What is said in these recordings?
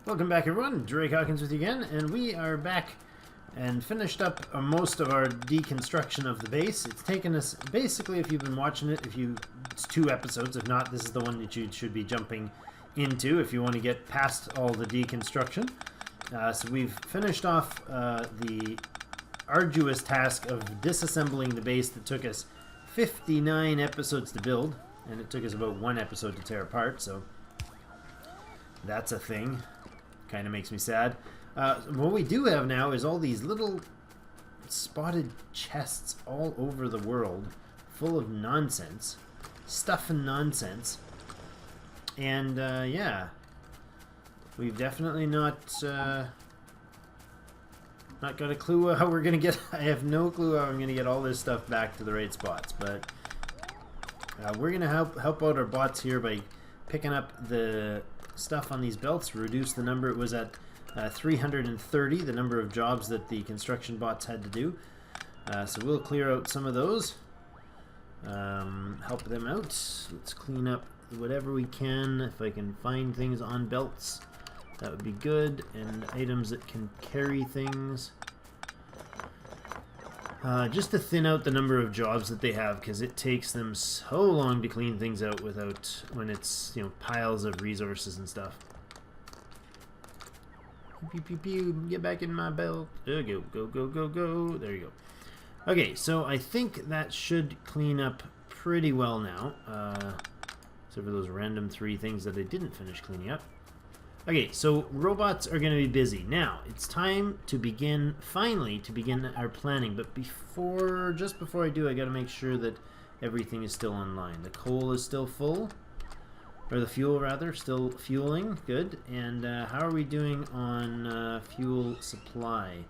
Welcome back, everyone. Drake Hawkins with you again, and we are back and finished up most of our deconstruction of the base. It's taken us, basically, if you've been watching it, it's 2 episodes. If not, this is the one that you should be jumping into if you want to get past all the deconstruction. So we've finished off the arduous task of disassembling the base that took us 59 episodes to build, and it took us about 1 episode to tear apart, so that's a thing. Kind of makes me sad. What we do have now is all these little spotted chests all over the world, full of nonsense, stuff and nonsense. And yeah, we've definitely not got a clue how we're gonna get. I have no clue how I'm gonna get all this stuff back to the right spots, but we're gonna help out our bots here by picking up the stuff on these belts, reduce the number. It was at 330, the number of jobs that the construction bots had to do. So we'll clear out some of those, help them out. Let's clean up whatever we can. If I can find things on belts, that would be good, and items that can carry things. Just to thin out the number of jobs that they have, because it takes them so long to clean things out when it's, you know, piles of resources and stuff. Pew, pew, pew, get back in my belt. Go, go, go, go, go. There you go. Okay, so I think that should clean up pretty well now. Except for those random 3 things that I didn't finish cleaning up. Okay, so robots are going to be busy. Now, it's time to begin, finally, to begin our planning. But just before I do, I got to make sure that everything is still online. The coal is still full, or the fuel rather, still fueling. Good. And how are we doing on fuel supply?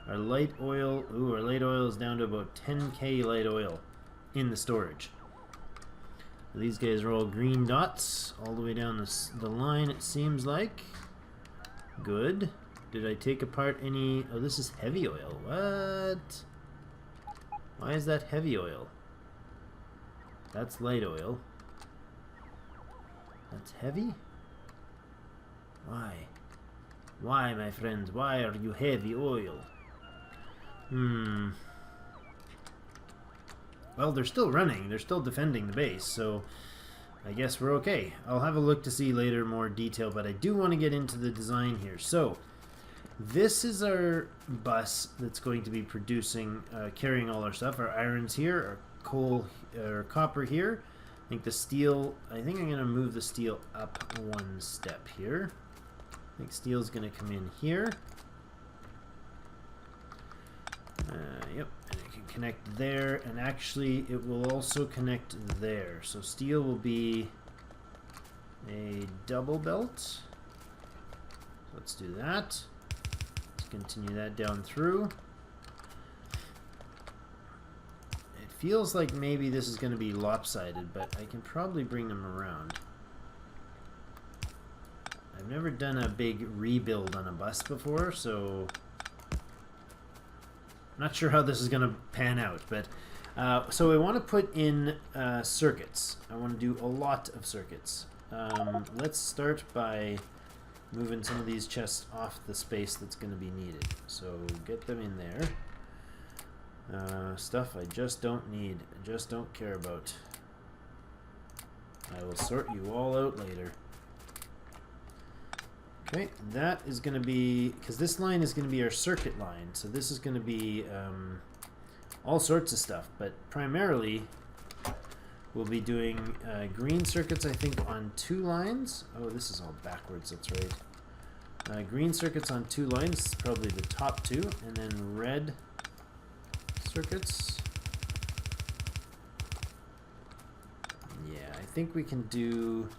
Our light oil, our light oil is down to about 10k light oil in the storage. These guys are all green dots all the way down the line, it seems like. Good. Did I take apart any... Oh, this is heavy oil. What? Why is that heavy oil? That's light oil. That's heavy? Why? Why, my friends? Why are you heavy oil? Well, they're still running. They're still defending the base, so I guess we're okay. I'll have a look to see later more detail, but I do want to get into the design here. So, this is our bus that's going to be producing, carrying all our stuff. Our iron's here, our coal, our copper here. I think I'm going to move the steel up 1 step here. I think steel's going to come in here. Yep, and it can connect there, and actually it will also connect there. So steel will be a double belt. So let's do that. Let's continue that down through. It feels like maybe this is going to be lopsided, but I can probably bring them around. I've never done a big rebuild on a bus before, so not sure how this is going to pan out, but so I want to put in circuits. I want to do a lot of circuits. Let's start by moving some of these chests off the space that's going to be needed. So get them in there. Stuff I just don't need, just don't care about. I will sort you all out later. Okay, that is going to be, because this line is going to be our circuit line, so this is going to be all sorts of stuff, but primarily we'll be doing green circuits, I think, on 2 lines. Oh, this is all backwards, that's right. Green circuits on 2 lines, probably the top 2, and then red circuits. Yeah, I think we can do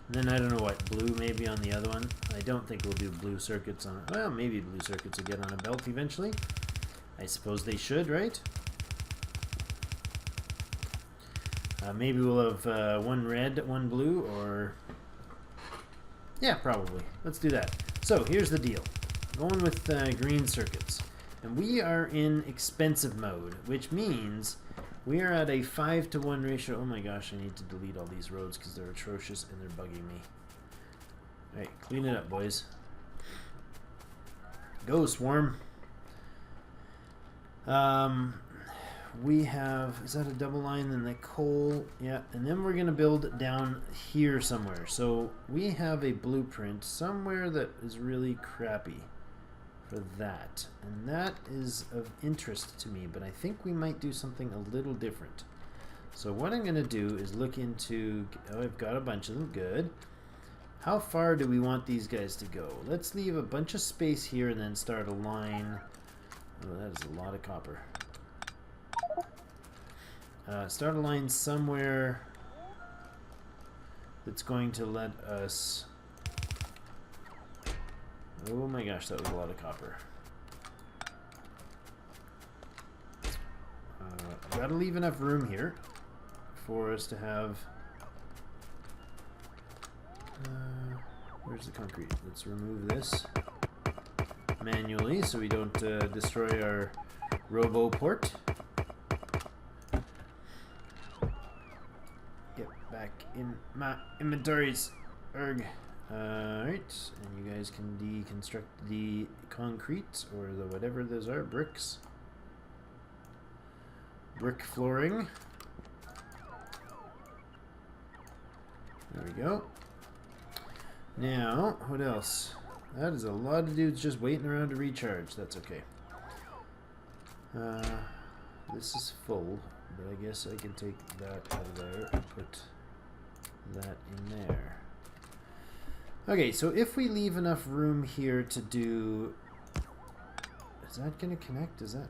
Then I don't know what, blue maybe on the other one. I don't think we'll do blue circuits on it. Well, maybe blue circuits will get on a belt eventually. I suppose they should, right? Maybe we'll have one red, one blue, or... Yeah, probably. Let's do that. So, here's the deal. Going with green circuits. And we are in expensive mode, which means we are at a 5-to-1 ratio. Oh my gosh, I need to delete all these roads because they're atrocious and they're bugging me. Alright, clean it up, boys. Go, Swarm. We have, is that a double line? Then the coal, yeah, and then we're going to build down here somewhere. So we have a blueprint somewhere that is really crappy for that. And that is of interest to me, but I think we might do something a little different. So what I'm going to do is look into, oh, I've got a bunch of them, good. How far do we want these guys to go? Let's leave a bunch of space here and then start a line. Oh, that is a lot of copper. Start a line somewhere that's going to let us... Oh my gosh, that was a lot of copper. Gotta leave enough room here for us to have... where's the concrete? Let's remove this manually so we don't destroy our robo port. Get back in my inventories. Erg. Alright, and you guys can deconstruct the concrete or the whatever those are, bricks. Brick flooring. There we go. Now, what else? That is a lot of dudes just waiting around to recharge. That's okay. This is full, but I guess I can take that out of there and put that in there. Okay, so if we leave enough room here to do... Is that going to connect? Does that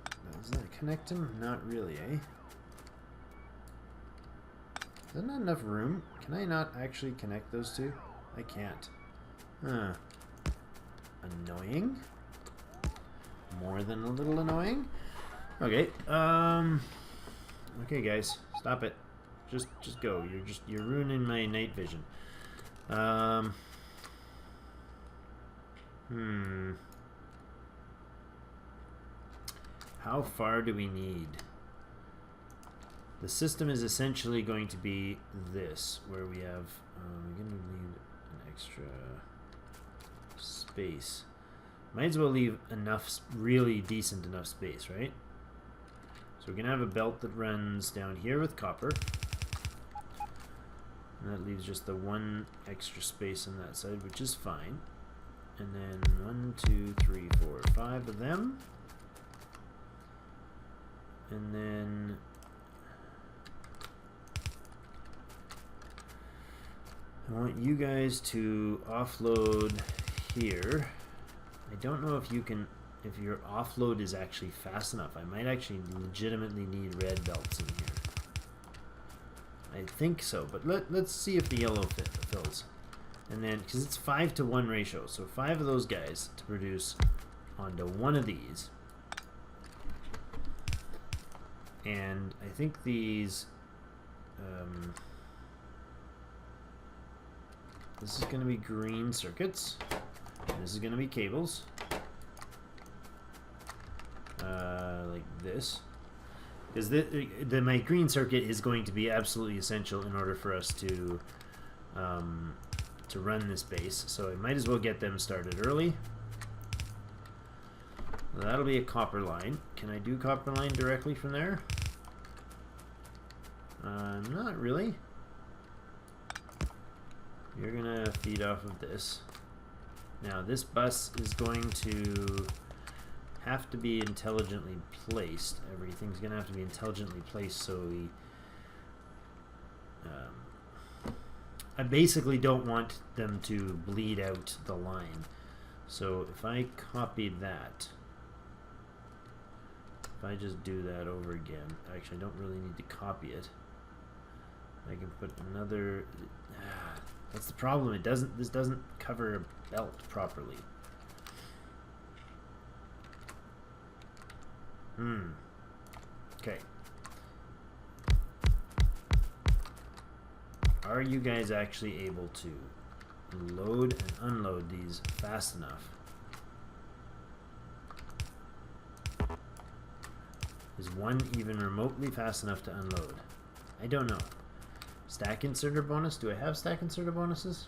connect them? Not really, eh? Is that not enough room? Can I not actually connect those two? I can't. Huh. Annoying. More than a little annoying. Okay. Okay, guys, stop it. Just go. You're ruining my night vision. How far do we need? The system is essentially going to be this, where we have. We're going to need an extra space. Might as well leave enough, really decent enough space, right? So we're going to have a belt that runs down here with copper. And that leaves just the one extra space on that side, which is fine. And then 1, 2, 3, 4, 5 of them. And then I want you guys to offload here. I don't know if you can, if your offload is actually fast enough. I might actually legitimately need red belts in here. I think so, but let's see if the yellow fills. And then, because it's 5-to-1 ratio, so 5 of those guys to produce onto one of these. And I think these, this is going to be green circuits. This is going to be cables. Like this. Because my green circuit is going to be absolutely essential in order for us to run this base. So I might as well get them started early. That'll be a copper line. Can I do copper line directly from there? Not really. You're gonna feed off of this. Now this bus is going to have to be intelligently placed. Everything's gonna have to be intelligently placed, so we I basically don't want them to bleed out the line. So if I copy that, if I just do that over again, actually I don't really need to copy it. I can put another, That's the problem. This doesn't cover a belt properly. Okay. Are you guys actually able to load and unload these fast enough? Is one even remotely fast enough to unload? I don't know. Stack inserter bonus. Do I have stack inserter bonuses?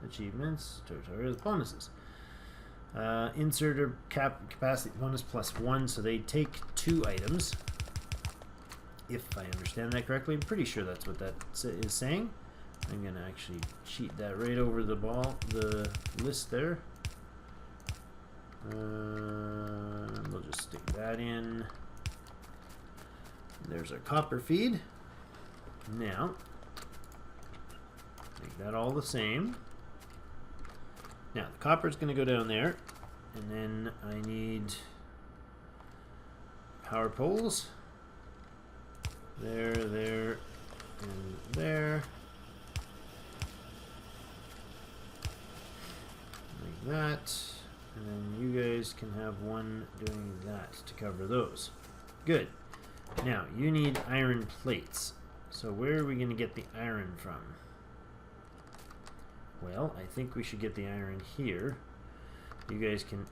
Achievements, tutorials, bonuses. Inserter capacity bonus +1, so they take 2 items. If I understand that correctly, I'm pretty sure that's what that is saying. I'm going to actually cheat that right over the list there. We'll just stick that in. There's our copper feed. Now, make that all the same. Now, the copper is going to go down there, and then I need power poles. There, there, and there. Like that. And then you guys can have one doing that to cover those. Good. Now, you need iron plates. So where are we going to get the iron from? Well, I think we should get the iron here. You guys can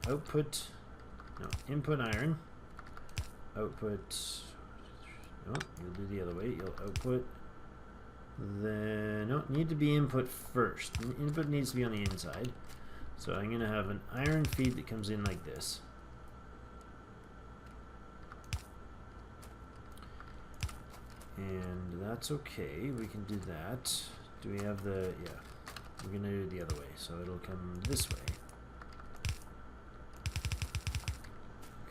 input iron. Output, no, you'll do the other way. You'll output, need to be input first. Input needs to be on the inside. So I'm going to have an iron feed that comes in like this. And that's okay. We can do that. Do we have the... Yeah. We're going to do it the other way. So it'll come this way.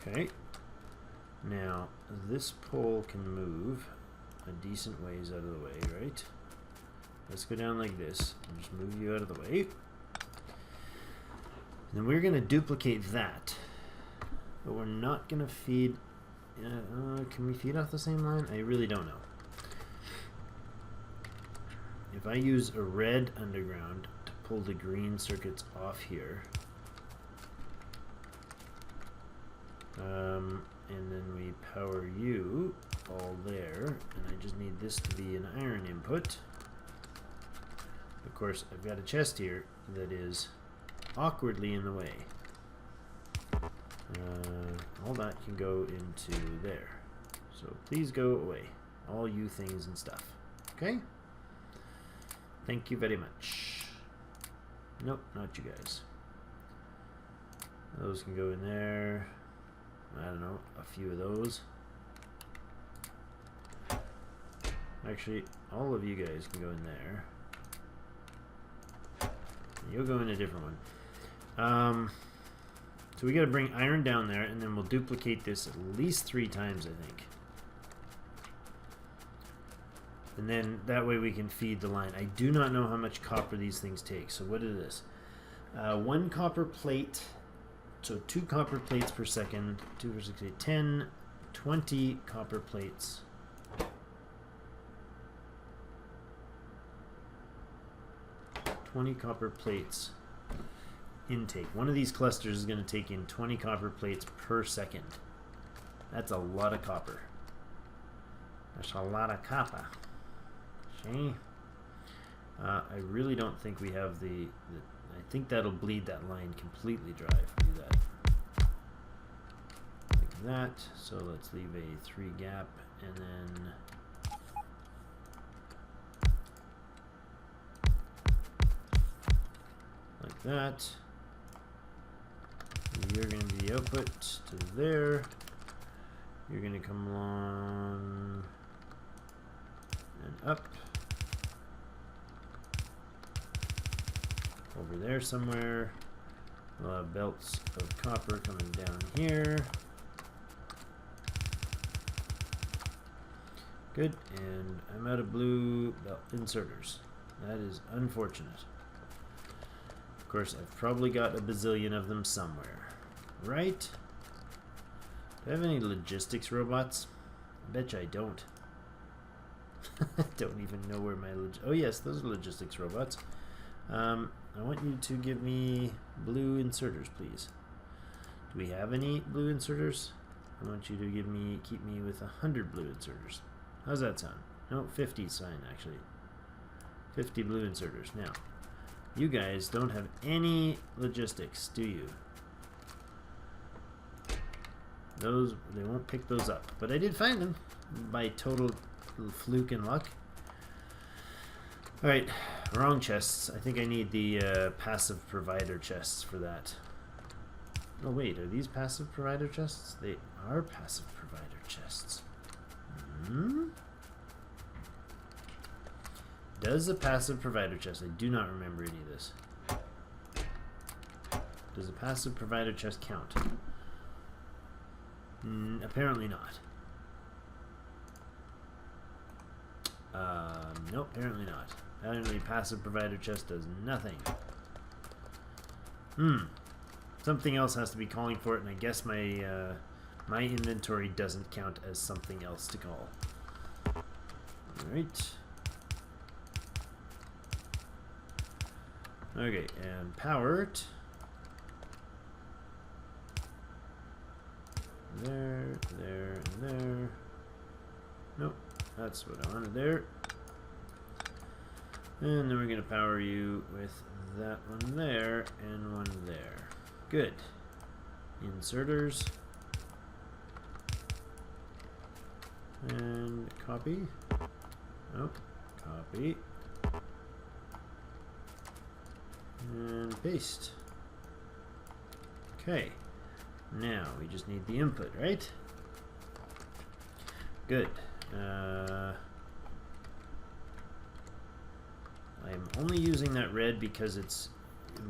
Okay. Now, this pole can move a decent ways out of the way, right? Let's go down like this. And just move you out of the way. Then we're going to duplicate that. But we're not going to feed... can we feed off the same line? I really don't know. If I use a red underground to pull the green circuits off here, and then we power you all there, and I just need this to be an iron input. Of course, I've got a chest here that is awkwardly in the way. All that can go into there. So please go away, all you things and stuff. Okay? Thank you very much. Nope, not you guys. Those can go in there. I don't know, a few of those. Actually, all of you guys can go in there. You'll go in a different one. So we got to bring iron down there, and then we'll duplicate this at least 3 times, I think. And then that way we can feed the line. I do not know how much copper these things take. So what is this? 1 copper plate. So 2 copper plates per second. 2 for 6, 8, 10, 20 copper plates. Intake. One of these clusters is going to take in 20 copper plates per second. That's a lot of copper. That's a lot of copper. See? I really don't think we have the I think that'll bleed that line completely dry if we do that. Like that. So let's leave a 3 gap, and then like that. You're going to be the output to there. You're going to come along and up. Over there somewhere. We'll have belts of copper coming down here. Good, and I'm out of blue belt inserters. That is unfortunate. Of course, I've probably got a bazillion of them somewhere. Right? Do I have any logistics robots? I bet you I don't. I don't even know where my oh yes, those are logistics robots. I want you to give me blue inserters, please. Do we have any blue inserters? I want you to keep me with 100 blue inserters. How's that sound? No, 50 is fine, actually. 50 blue inserters. Now, you guys don't have any logistics, do you? Those, they won't pick those up. But I did find them by total fluke and luck. Alright, wrong chests. I think I need the passive provider chests for that. Oh wait, are these passive provider chests? They are passive provider chests. Does a passive provider chest, I do not remember any of this. Does a passive provider chest count? Apparently not. Nope, apparently not. Apparently passive provider chest does nothing. Something else has to be calling for it, and I guess my my inventory doesn't count as something else to call. Alright. Okay, and power it. There, there, and there. Nope, that's what I wanted there. And then we're going to power you with that one there and one there. Good. Inserters. And copy. Nope. Copy. And paste. Okay. Now we just need the input, right? Good. I'm only using that red because its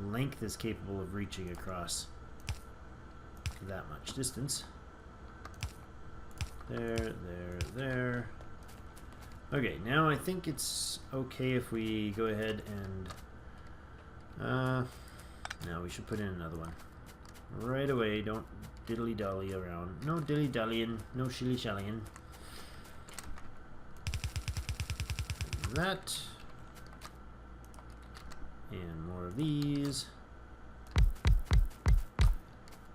length is capable of reaching across that much distance. There, there, there. Okay, now I think it's okay if we go ahead and no, we should put in another one right away. Don't diddly-dolly around. No dilly-dallying, no shilly-shallying. That. And more of these.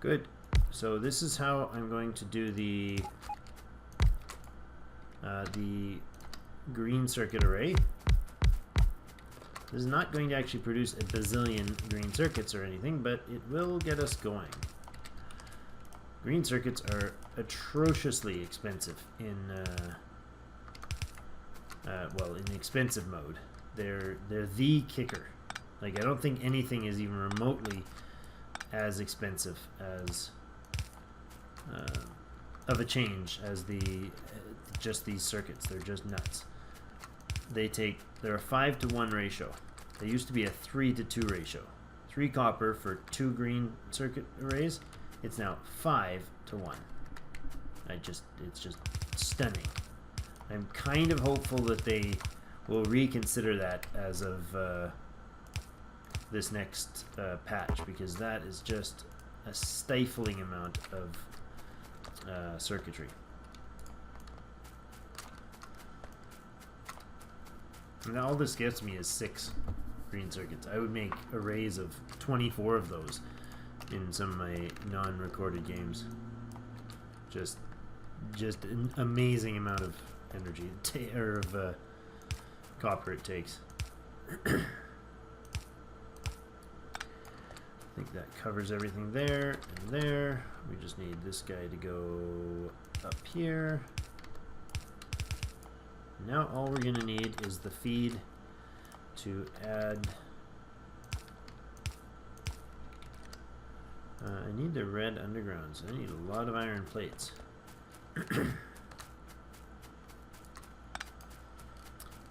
Good. So this is how I'm going to do the green circuit array. This is not going to actually produce a bazillion green circuits or anything, but it will get us going. Green circuits are atrociously expensive in well, in the expensive mode. They're the kicker. Like, I don't think anything is even remotely as expensive as of a change as just these circuits. They're just nuts. They're a 5-to-1 ratio. They used to be a 3-to-2 ratio. 3 copper for 2 green circuit arrays. It's now 5-to-1. It's just stunning. I'm kind of hopeful that they will reconsider that as of this next patch, because that is just a stifling amount of circuitry. Now all this gets me is 6 green circuits. I would make arrays of 24 of those in some of my non-recorded games. Just an amazing amount of energy or of copper it takes. I think that covers everything there and there. We just need this guy to go up here. Now all we're going to need is the feed to add. I need the red underground, so I need a lot of iron plates.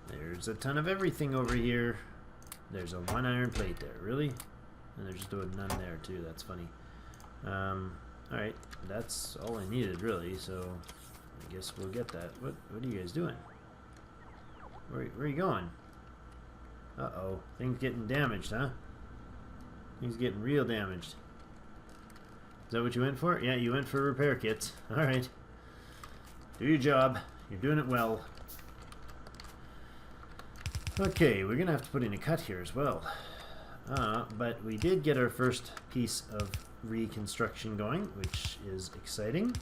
There's a ton of everything over here. There's a 1 iron plate there, really? And there's just a none there too, that's funny. Alright, that's all I needed really, so I guess we'll get that. What are you guys doing? Where are you going? Uh-oh, things getting damaged, huh? Things getting real damaged. Is that what you went for? Yeah, you went for repair kits. Alright. Do your job. You're doing it well. Okay, we're gonna have to put in a cut here as well. But we did get our first piece of reconstruction going, which is exciting.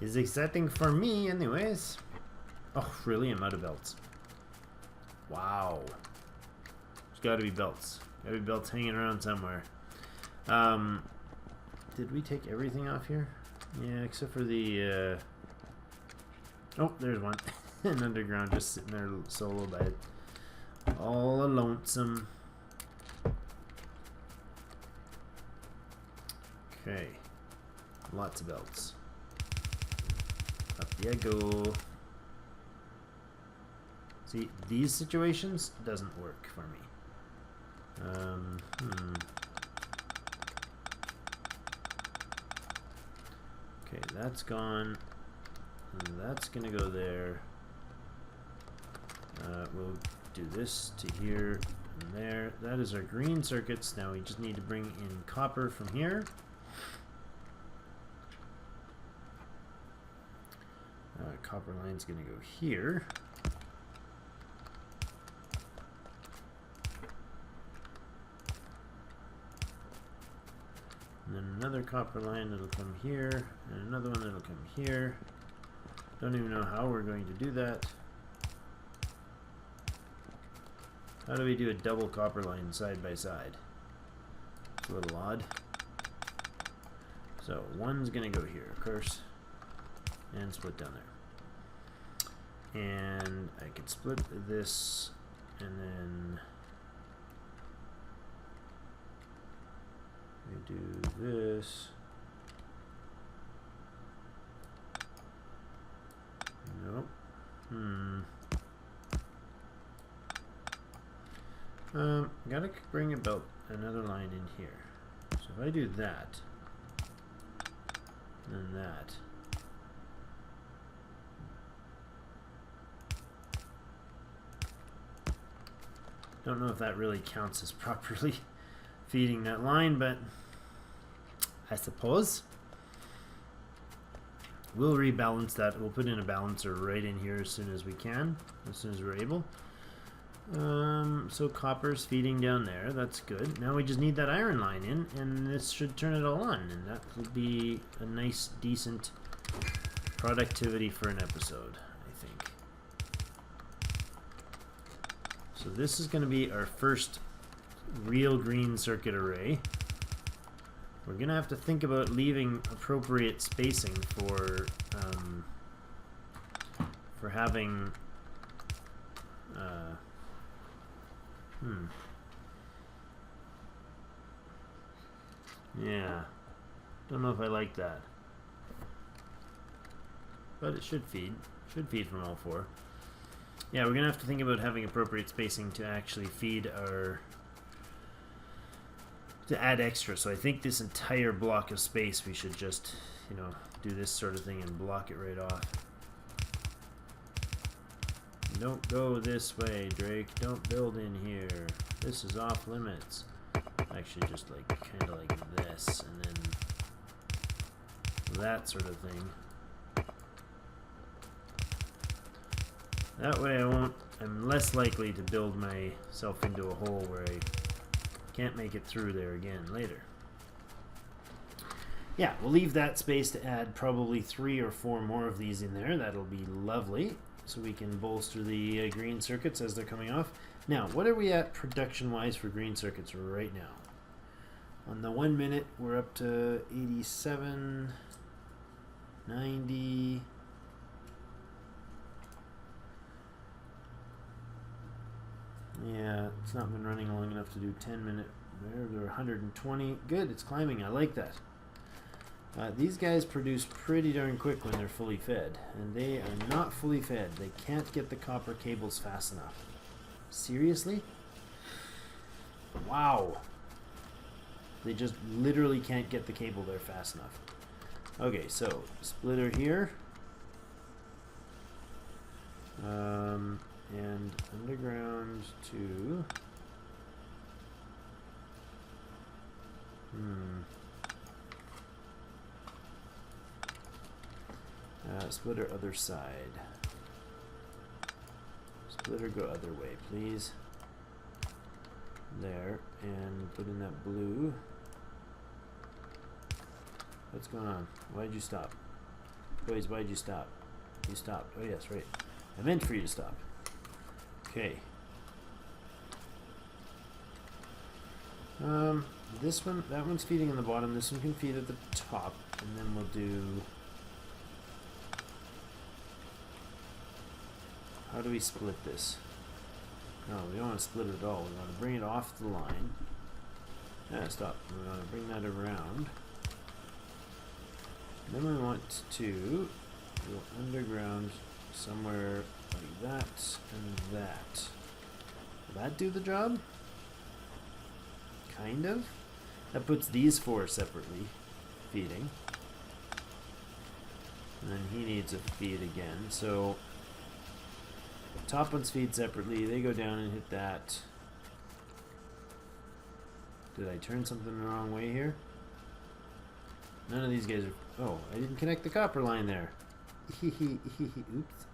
Is exciting for me anyways. Oh, really? I'm out of belts. Wow. There's got to be belts. Got to be belts hanging around somewhere. Did we take everything off here? Yeah, except for the... Oh, there's one. An underground just sitting there solo by it. All lonesome. Okay. Lots of belts. Up you go. See, these situations doesn't work for me. Okay, that's gone. And that's gonna go there. We'll do this to here and there. That is our green circuits. Now we just need to bring in copper from here. Copper line's gonna go here. And then another copper line that'll come here, and another one that'll come here. Don't even know how we're going to do that. How do we do a double copper line side by side? It's a little odd. So one's gonna go here, of course, and split down there. And I could split this, and then we do this. Nope. Gotta bring about another line in here. So if I do that, then that. Don't know if that really counts as properly feeding that line, but I suppose. We'll rebalance that. We'll put in a balancer right in here as soon as we can, as soon as we're able. So copper's feeding down there. That's good. Now we just need that iron line in, and this should turn it all on, and that will be a nice, decent productivity for an episode, I think. So this is going to be our first real green circuit array. We're going to have to think about leaving appropriate spacing for having yeah, don't know if I like that, but it should feed from all four. Yeah, we're gonna have to think about having appropriate spacing to actually feed our, to add extra. So I think this entire block of space we should just, you know, do this sort of thing and block it right off. Don't go this way, Drake. Don't build in here. This is off limits. Actually, just like kind of like this, and then that sort of thing. That way I'm less likely to build myself into a hole where I can't make it through there again later. Yeah, we'll leave that space to add probably 3 or 4 more of these in there. That'll be lovely. So we can bolster the green circuits as they're coming off. Now, what are we at production-wise for green circuits right now? On the 1 minute, we're up to 87, 90. Yeah, it's not been running long enough to do 10-minute. They're 120. Good, it's climbing. I like that. These guys produce pretty darn quick when they're fully fed, and they are not fully fed. They can't get the copper cables fast enough. Seriously? Wow. They just literally can't get the cable there fast enough. Okay, so splitter here. And underground to... splitter other side. Splitter go other way, please. there and put in that blue. What's going on? Why'd you stop? Boys, why'd you stop? You stopped. Oh yes, right. I meant for you to stop. Okay. This one, that one's feeding in the bottom. This one can feed at the top, and then we'll do. How do we split this? No, we don't want to split it at all. We want to bring it off the line. Stop. We want to bring that around. Then we want to go underground somewhere like that and that. Will that do the job? Kind of. That puts these four separately feeding. And then he needs a feed again. So top ones feed separately. They go down and hit that. Did I turn something the wrong way here? None of these guys are... Oh, I didn't connect the copper line there. Oops.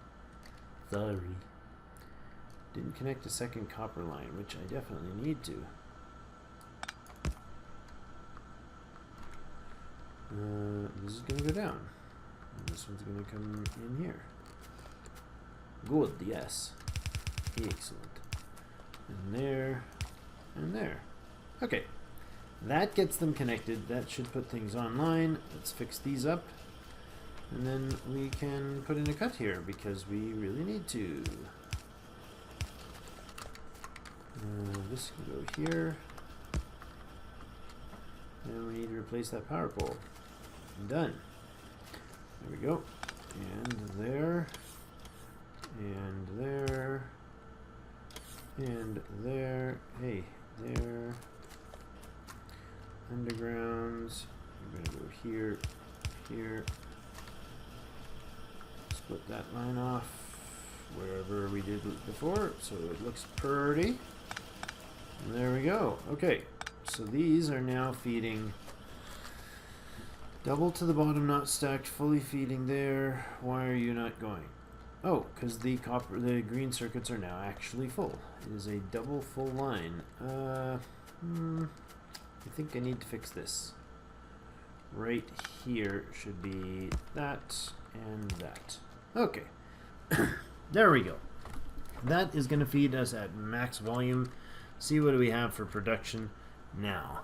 Sorry. Didn't connect a second copper line, which I definitely need to. This is going to go down. And this one's going to come in here. Good, yes. Excellent. And there. And there. Okay. That gets them connected. That should put things online. Let's fix these up. And then we can put in a cut here because we really need to. This can go here. And we need to replace that power pole. Done. There we go. And there. And there. And there. Hey, there. Undergrounds. We're going to go here, here. Split that line off wherever we did it before, so it looks pretty. And there we go. Okay, so these are now feeding double to the bottom, not stacked, fully feeding there. Why are you not going? Oh, because the green circuits are now actually full. It is a double full line. I think I need to fix this. Right here should be that and that. Okay. There we go. That is going to feed us at max volume. See what do we have for production now.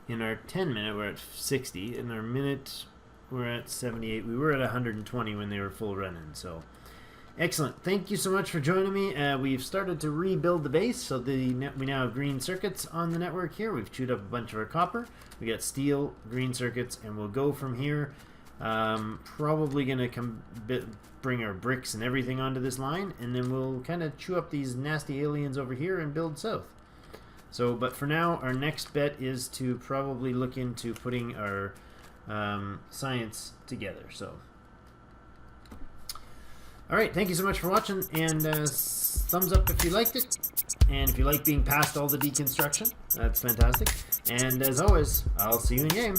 In our 10 minute we're at 60. In our minute we're at 78. We were at 120 when they were full running. So excellent. Thank you so much for joining me. We've started to rebuild the base, so we now have green circuits on the network here. We've chewed up a bunch of our copper. We got steel, green circuits, and we'll go from here. Probably going to bring our bricks and everything onto this line, and then we'll kind of chew up these nasty aliens over here and build south. So, but for now, our next bet is to probably look into putting our science together. So. Alright, thank you so much for watching, and thumbs up if you liked it, and if you like being past all the deconstruction, that's fantastic, and as always, I'll see you in game.